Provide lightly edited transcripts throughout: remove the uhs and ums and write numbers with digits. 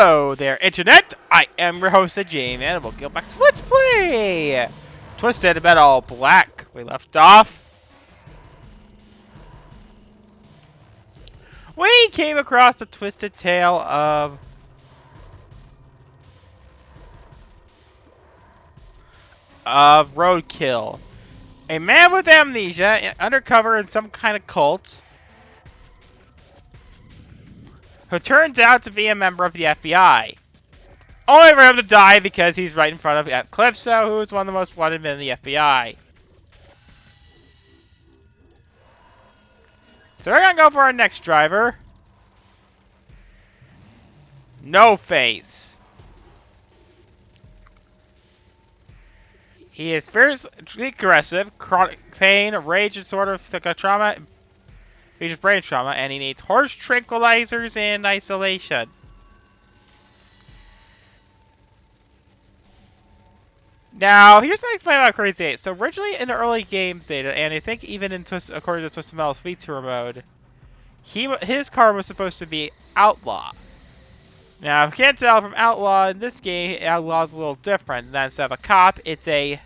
Hello there, Internet! I am your host, Jamie, and we'll go back to Let's Play Twisted Metal Black. We left off. We came across the twisted tale of Roadkill, a man with amnesia, undercover in some kind of cult, who turns out to be a member of the FBI. Only for him to die because he's right in front of Calypso, who is one of the most wanted men in the FBI. So we're gonna go for our next driver. No Face. He is fiercely aggressive, chronic pain, rage, and sort of like a trauma, features brain trauma, and he needs horse tranquilizers and isolation. Now, here's something funny about Crazy 8. So originally in the early game data, and I think even in according to Twisted Metal Speed Tour mode, his car was supposed to be Outlaw. Now, if you can't tell from Outlaw in this game, Outlaw's a little different. Instead of a cop, it's a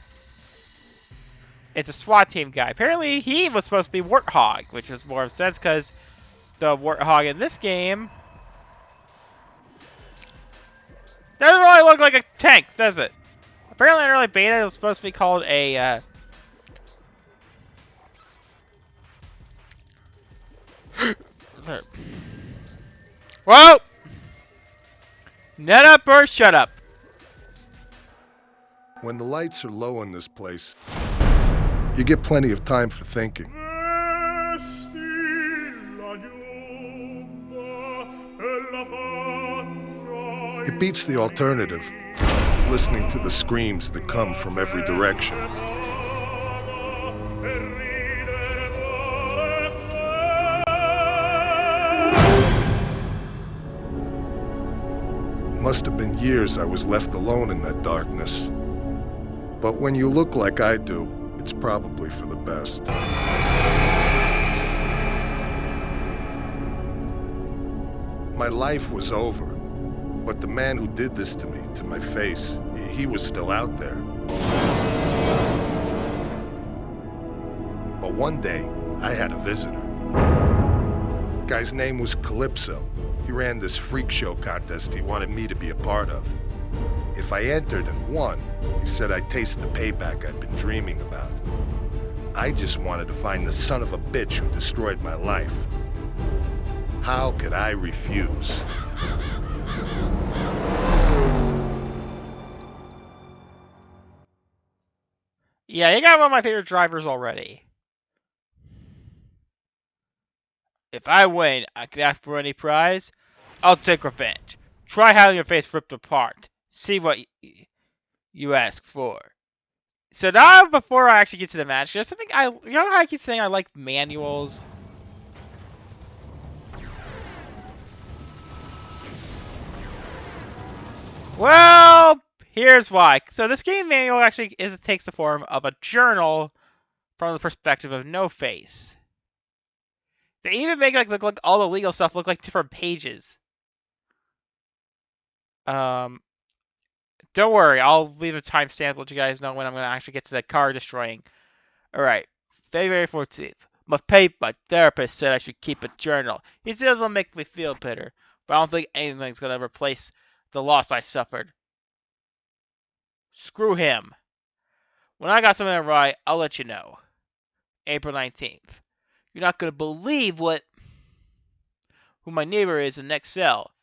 SWAT team guy. Apparently, he was supposed to be Warthog, which is more of sense because the Warthog in this game doesn't really look like a tank, does it? Apparently, in early beta, it was supposed to be called a well, nut up or shut up. When the lights are low in this place, you get plenty of time for thinking. It beats the alternative, listening to the screams that come from every direction. Must have been years I was left alone in that darkness. But when you look like I do, it's probably for the best. My life was over, but the man who did this to me, to my face, he was still out there. But one day, I had a visitor. Guy's name was Calypso. He ran this freak show contest he wanted me to be a part of. If I entered and won, he said I'd taste the payback I'd been dreaming about. I just wanted to find the son of a bitch who destroyed my life. How could I refuse? Yeah, you got one of my favorite drivers already. If I win, I can ask for any prize. I'll take revenge. Try having your face ripped apart. See what you ask for. So now, before I actually get to the match, there's something you know how I keep saying I like manuals? Well, here's why. So this game manual actually takes the form of a journal from the perspective of No Face. They even make look like all the legal stuff look like different pages. Don't worry, I'll leave a timestamp to let you guys know when I'm going to actually get to the car destroying. Alright, February 14th. My therapist said I should keep a journal. He says it'll make me feel better, but I don't think anything's going to replace the loss I suffered. Screw him. When I got something right, I'll let you know. April 19th. You're not going to believe who my neighbor is in the next cell.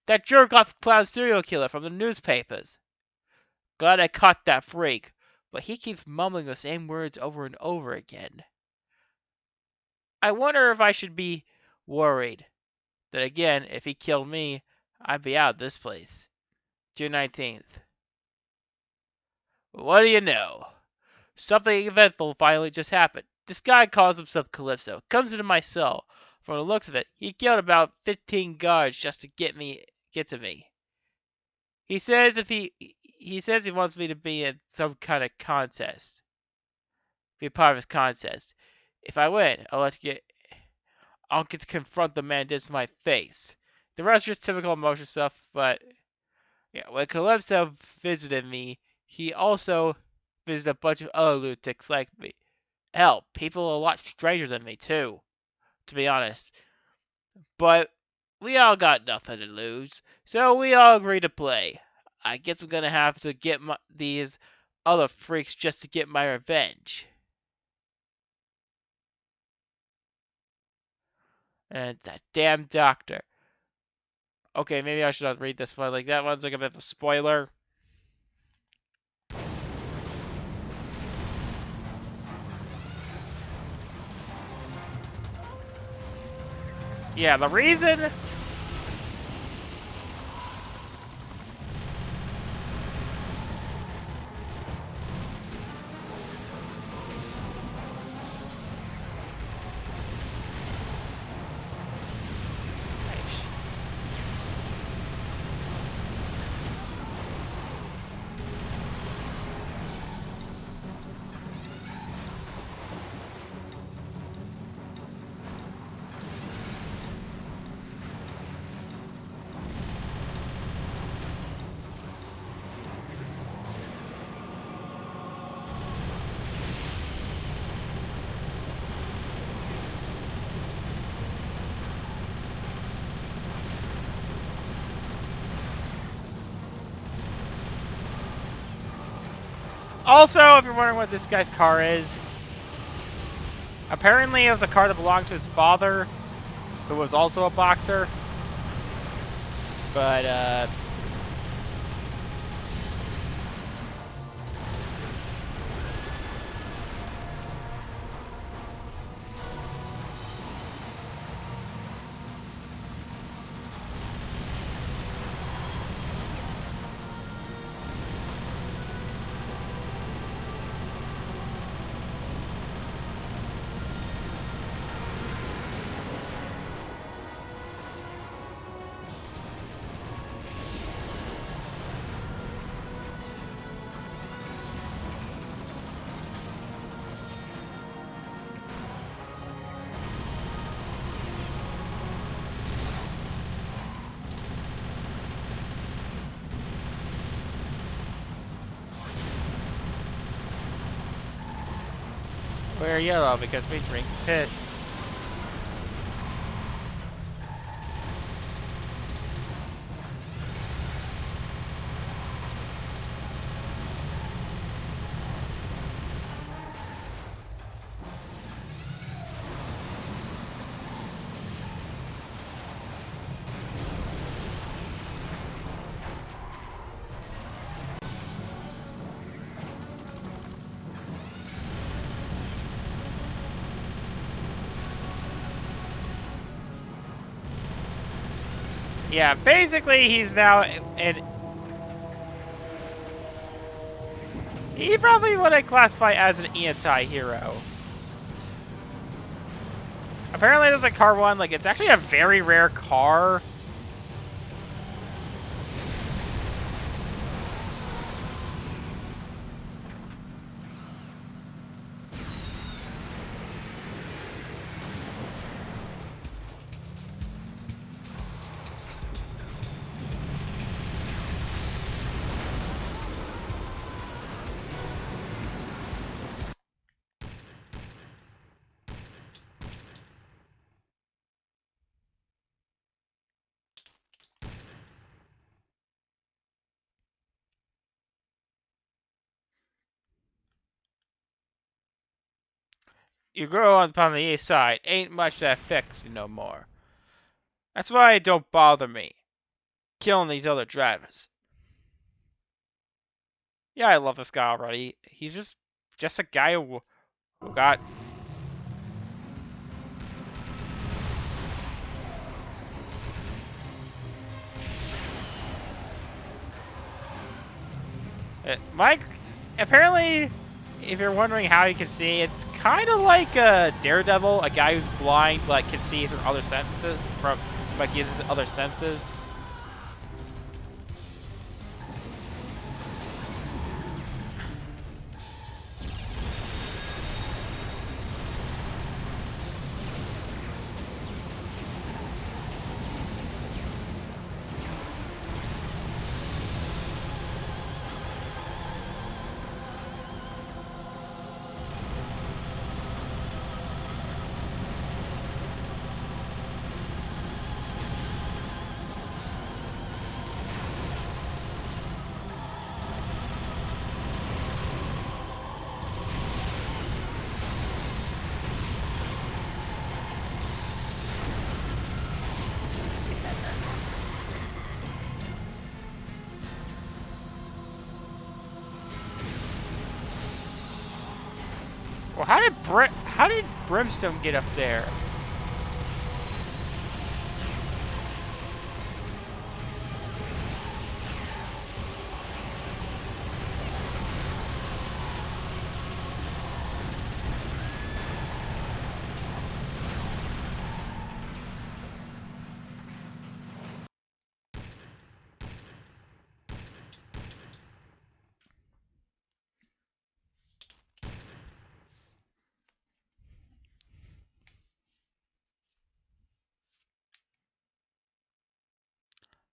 That jerk-off clown serial killer from the newspapers. Glad I caught that freak, but he keeps mumbling the same words over and over again. I wonder if I should be worried. Then again, if he killed me, I'd be out of this place. June 19th. What do you know? Something eventful finally just happened. This guy calls himself Calypso, comes into my cell. From the looks of it, he killed about 15 guards just to get to me. He says he wants me to be in some kind of contest. Be a part of his contest. If I win, I'll get to confront the man who did this to my face. The rest just typical emotion stuff, but yeah, when Calypso visited me, he also visited a bunch of other lunatics like me. Hell, people a lot stranger than me too, to be honest. But we all got nothing to lose, so we all agreed to play. I guess I'm gonna have to get these other freaks just to get my revenge. And that damn doctor. Okay, maybe I should not read this one. Like, that one's like a bit of a spoiler. Yeah, the reason... Also, if you're wondering what this guy's car is, apparently it was a car that belonged to his father, who was also a boxer. But, we're yellow because we drink piss. Yeah, basically he's now an... He probably would classify as an anti-hero. Apparently there's a car one, like, it's actually a very rare car. You grow up on the east side, ain't much that affects you no more. That's why it don't bother me, killing these other drivers. Yeah, I love this guy already. He's just a guy who got... Mike, apparently, if you're wondering how you can see, it's kind of like a Daredevil, a guy who's blind but can see through other senses, but uses other senses. Well, how did Brimstone get up there?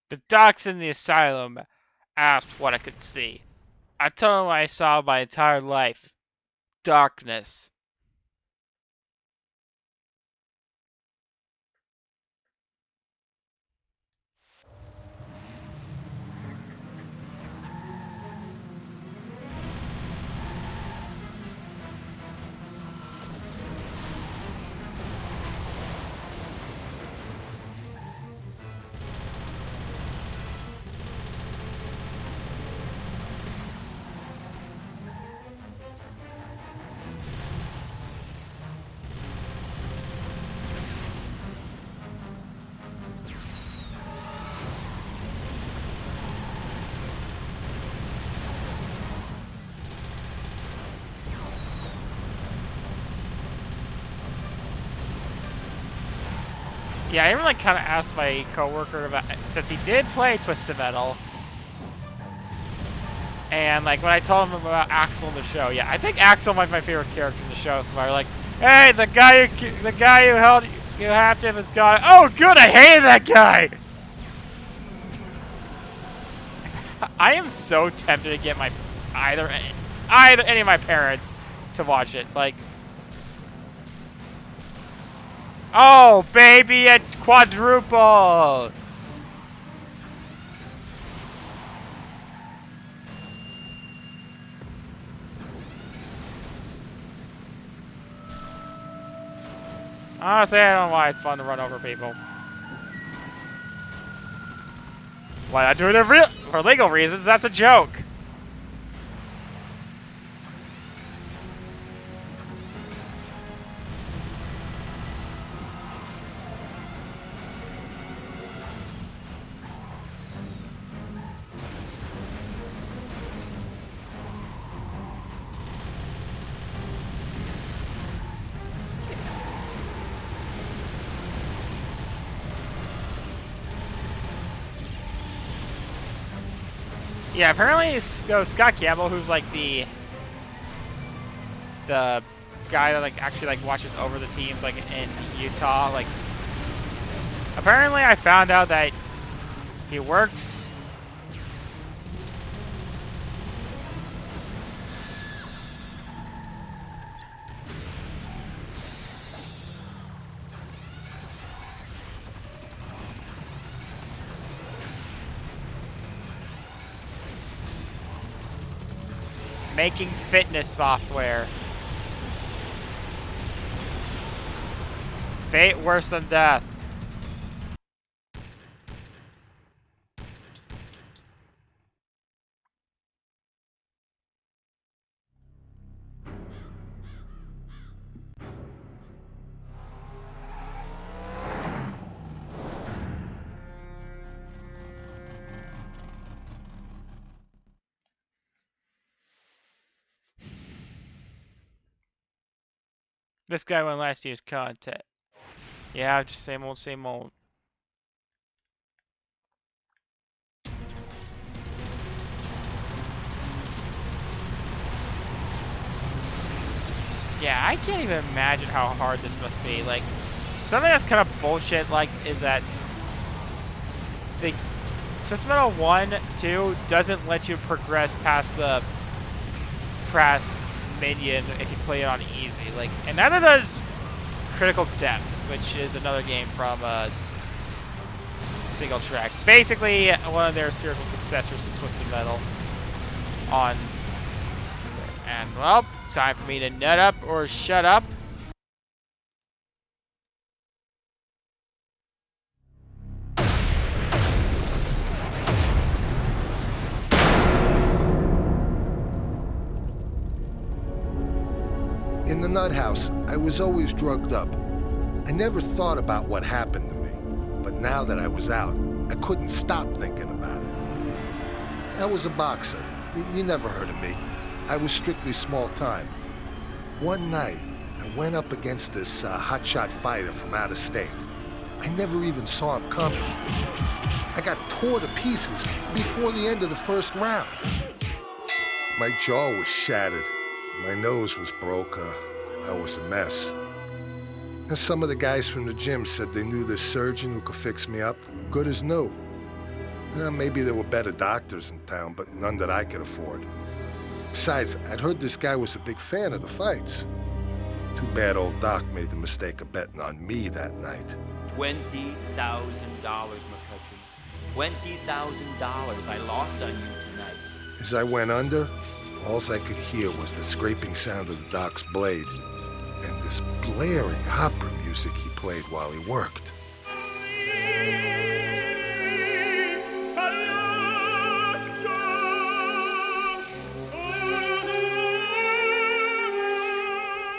The docs in the asylum asked what I could see. I told them what I saw my entire life. Darkness. Yeah, I even like kind of asked my coworker about, since he did play Twisted Metal, and like when I told him about Axel in the show, yeah, I think Axel might be my favorite character in the show. So they're like, "Hey, the guy who held you captive is gone." Oh, good, I hated that guy. I am so tempted to get my either any of my parents to watch it. Like, oh baby, a quadruple. Honestly, I don't know why it's fun to run over people. Why not do it for legal reasons? That's a joke. Yeah, apparently Scott Campbell, who's like the guy that like actually like watches over the teams like in Utah, like apparently I found out that he works making fitness software. Fate worse than death. This guy won last year's content. Yeah, just same old, same old. Yeah, I can't even imagine how hard this must be. Like, something that's kind of bullshit, like, is that the Twisted Metal 1, 2 doesn't let you progress past the press minion if you play it on easy. Like, and neither does Critical Depth, which is another game from Single Track. Basically, one of their spiritual successors to Twisted Metal. And well, time for me to nut up or shut up. In the nut house, I was always drugged up. I never thought about what happened to me. But now that I was out, I couldn't stop thinking about it. I was a boxer. You never heard of me. I was strictly small time. One night, I went up against this hotshot fighter from out of state. I never even saw him coming. I got tore to pieces before the end of the first round. My jaw was shattered. My nose was broke. I was a mess. And some of the guys from the gym said they knew this surgeon who could fix me up, good as new. Maybe there were better doctors in town, but none that I could afford. Besides, I'd heard this guy was a big fan of the fights. Too bad old Doc made the mistake of betting on me that night. $20,000, McCutcheon. $20,000 I lost on you tonight. As I went under, all I could hear was the scraping sound of the Doc's blade and this blaring opera music he played while he worked.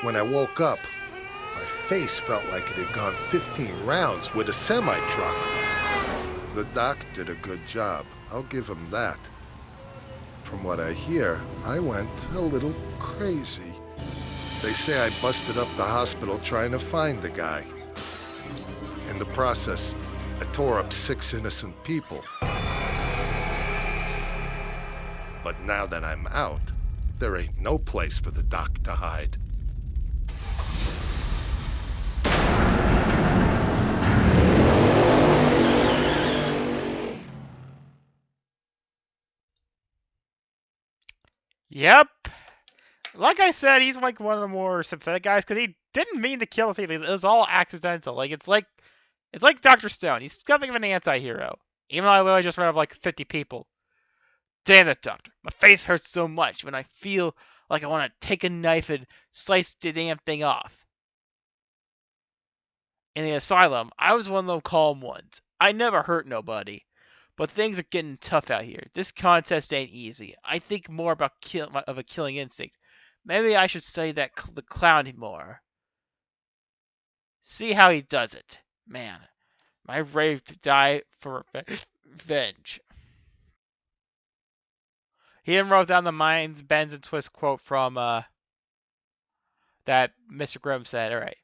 When I woke up, my face felt like it had gone 15 rounds with a semi-truck. The Doc did a good job. I'll give him that. From what I hear, I went a little crazy. They say I busted up the hospital trying to find the guy. In the process, I tore up 6 innocent people. But now that I'm out, there ain't no place for the Doc to hide. Yep. Like I said, he's like one of the more sympathetic guys because he didn't mean to kill people. It was all accidental. It's like Dr. Stone. He's something of an anti-hero. Even though I literally just ran off like 50 people. Damn it, Doctor. My face hurts so much when I feel like I want to take a knife and slice the damn thing off. In the asylum, I was one of those calm ones. I never hurt nobody. But things are getting tough out here. This contest ain't easy. I think more about of a killing instinct. Maybe I should study the clown more. See how he does it. Man, my rave to die for revenge. He even wrote down the minds, bends, and twists quote from that Mr. Grimm said. All right.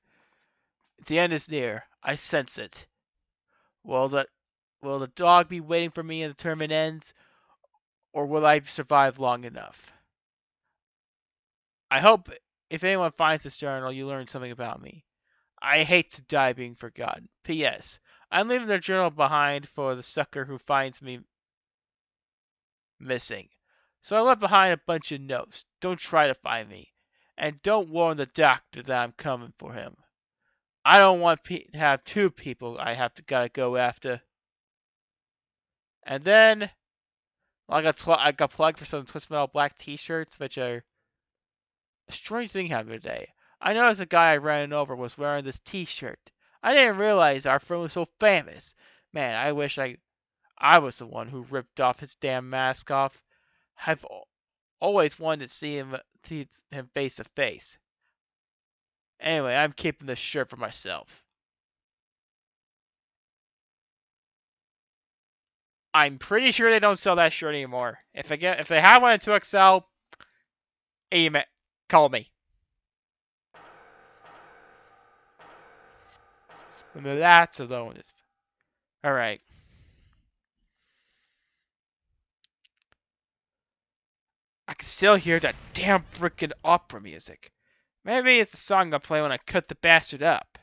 The end is near. I sense it. Will the dog be waiting for me in the tournament ends, or will I survive long enough? I hope if anyone finds this journal, you learn something about me. I hate to die being forgotten. P.S. I'm leaving the journal behind for the sucker who finds me missing. So I left behind a bunch of notes. Don't try to find me. And don't warn the doctor that I'm coming for him. I don't want to have 2 people gotta go after. And then, I got plugged for some Twisted Metal black t-shirts, which are a strange thing happened today. I noticed a guy I ran over was wearing this t-shirt. I didn't realize our friend was so famous. Man, I wish I was the one who ripped off his damn mask off. I've always wanted to see him face to face. Anyway, I'm keeping this shirt for myself. I'm pretty sure they don't sell that shirt anymore. If they have one in 2XL, email, call me. That's alone. All right. I can still hear that damn freaking opera music. Maybe it's the song I play when I cut the bastard up.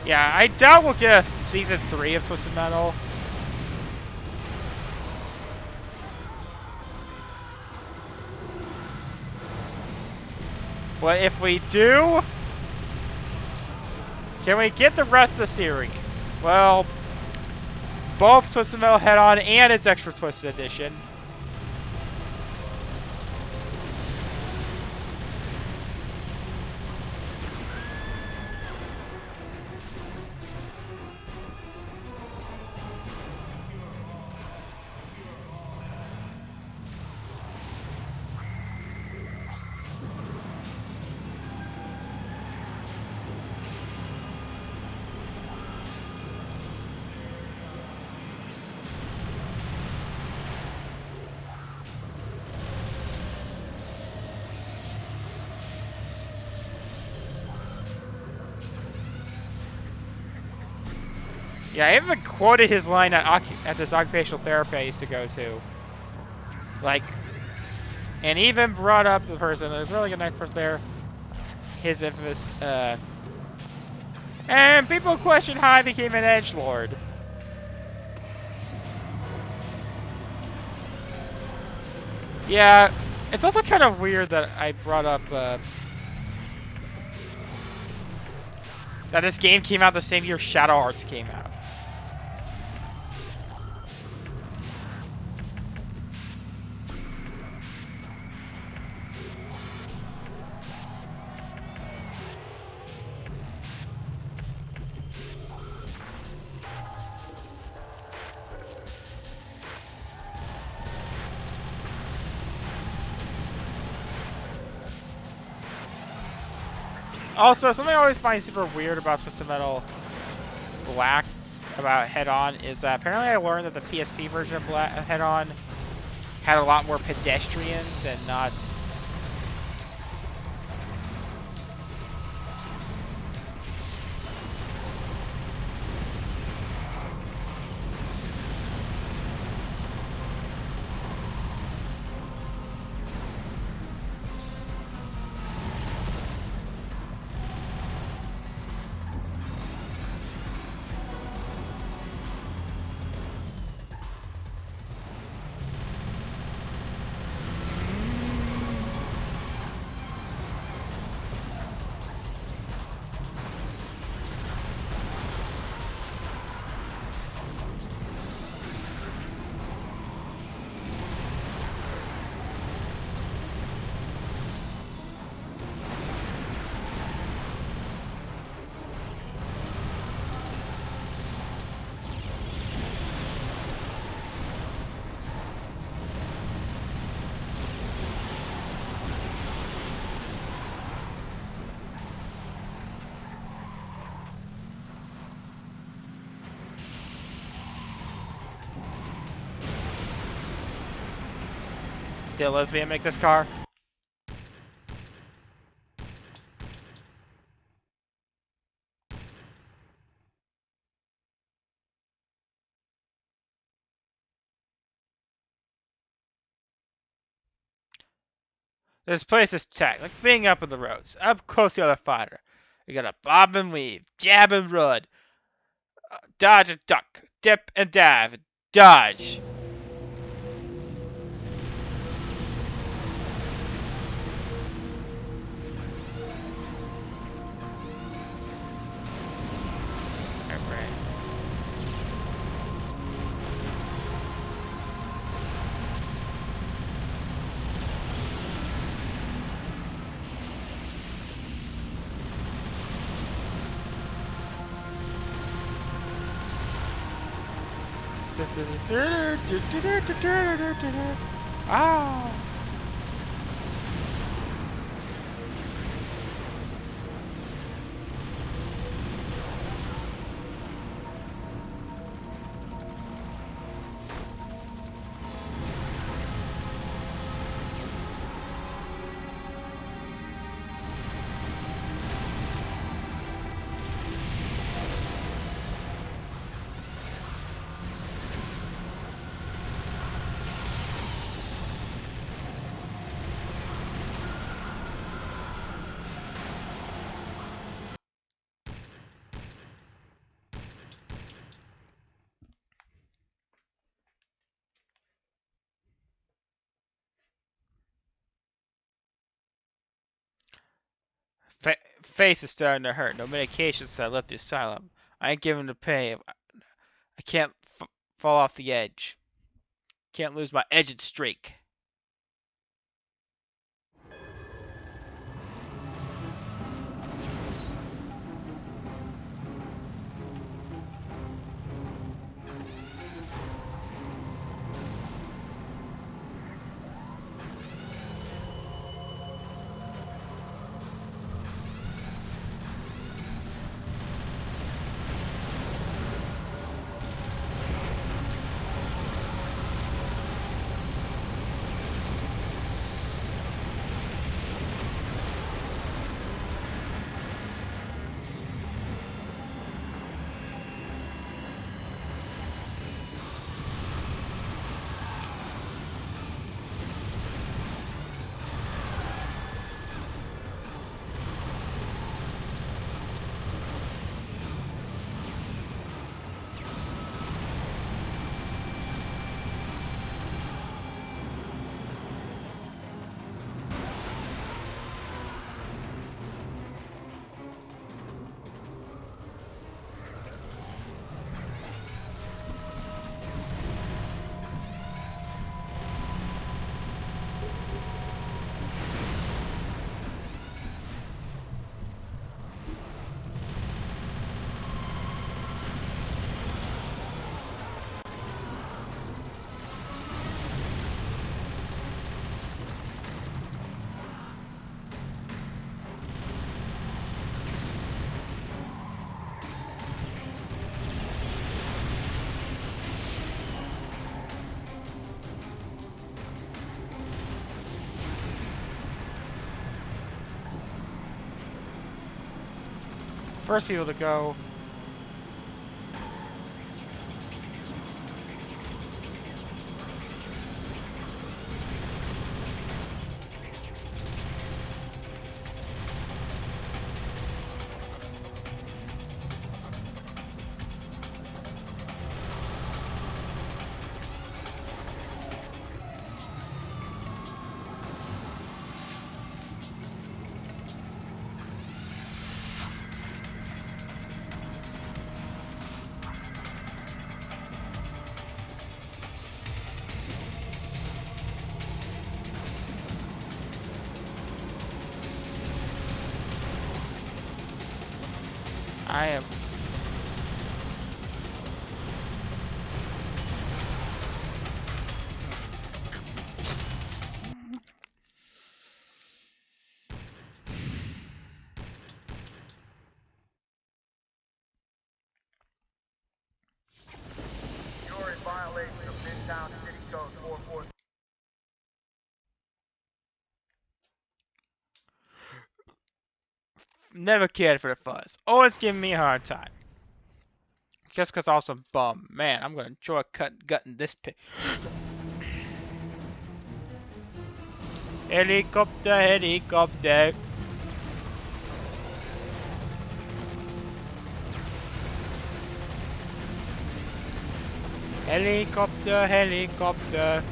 Yeah, I doubt we'll get a season 3 of Twisted Metal. But if we do, can we get the rest of the series? Well, both Twisted Metal Head-On and its Extra Twisted Edition. Yeah, I even quoted his line at this occupational therapy I used to go to. Like, and even brought up the person. There's a really nice person there. His infamous, and people question how I became an edgelord. Yeah, it's also kind of weird that I brought up, that this game came out the same year Shadow Hearts came out. Also, something I always find super weird about Twisted Metal Black about Head-On is that apparently I learned that the PSP version of Head-On had a lot more pedestrians and not... Did a lesbian make this car? This place is tech, like being up in the roads, up close to the other fighter. You gotta bob and weave, jab and run, dodge and duck, dip and dive, dodge. Ah. Face is starting to hurt. No medication since I left the asylum. I ain't giving the pay. I can't fall off the edge. Can't lose my edged streak. First people to go. I am. You're in violation of Midtown City Code 44. Never cared for the fuzz. Always giving me a hard time. Just cause I was a bum. Man, I'm gonna enjoy gutting this pig. Helicopter, helicopter. Helicopter, helicopter.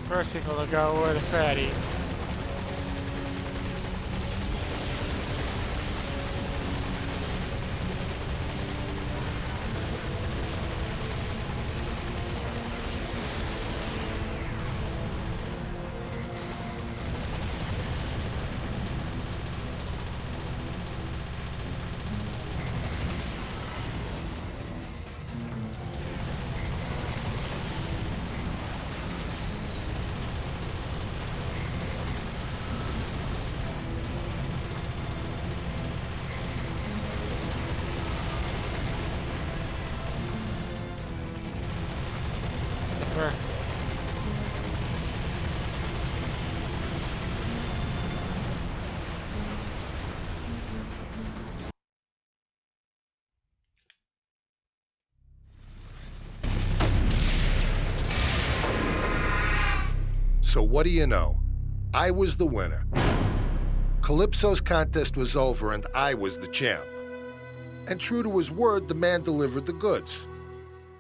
First people to go were the fatties. Zipper. So what do you know? I was the winner. Calypso's contest was over and I was the champ. And true to his word, the man delivered the goods.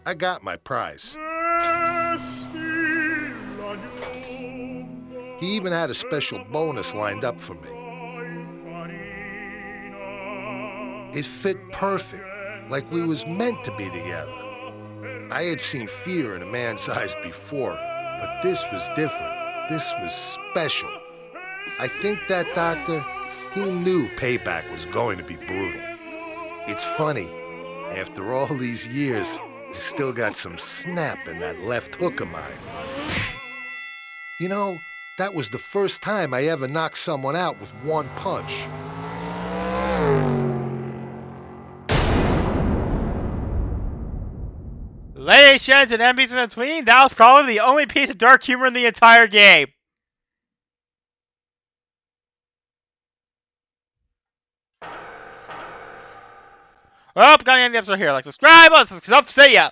I got my prize. He even had a special bonus lined up for me. It fit perfect, like we was meant to be together. I had seen fear in a man's eyes before, but this was different. This was special. I think that doctor, he knew payback was going to be brutal. It's funny, after all these years, I still got some snap in that left hook of mine. You know, that was the first time I ever knocked someone out with one punch. Ladies, gents, and enemies in between, that was probably the only piece of dark humor in the entire game. Well, got to end the episode here. Like, subscribe, let's see ya.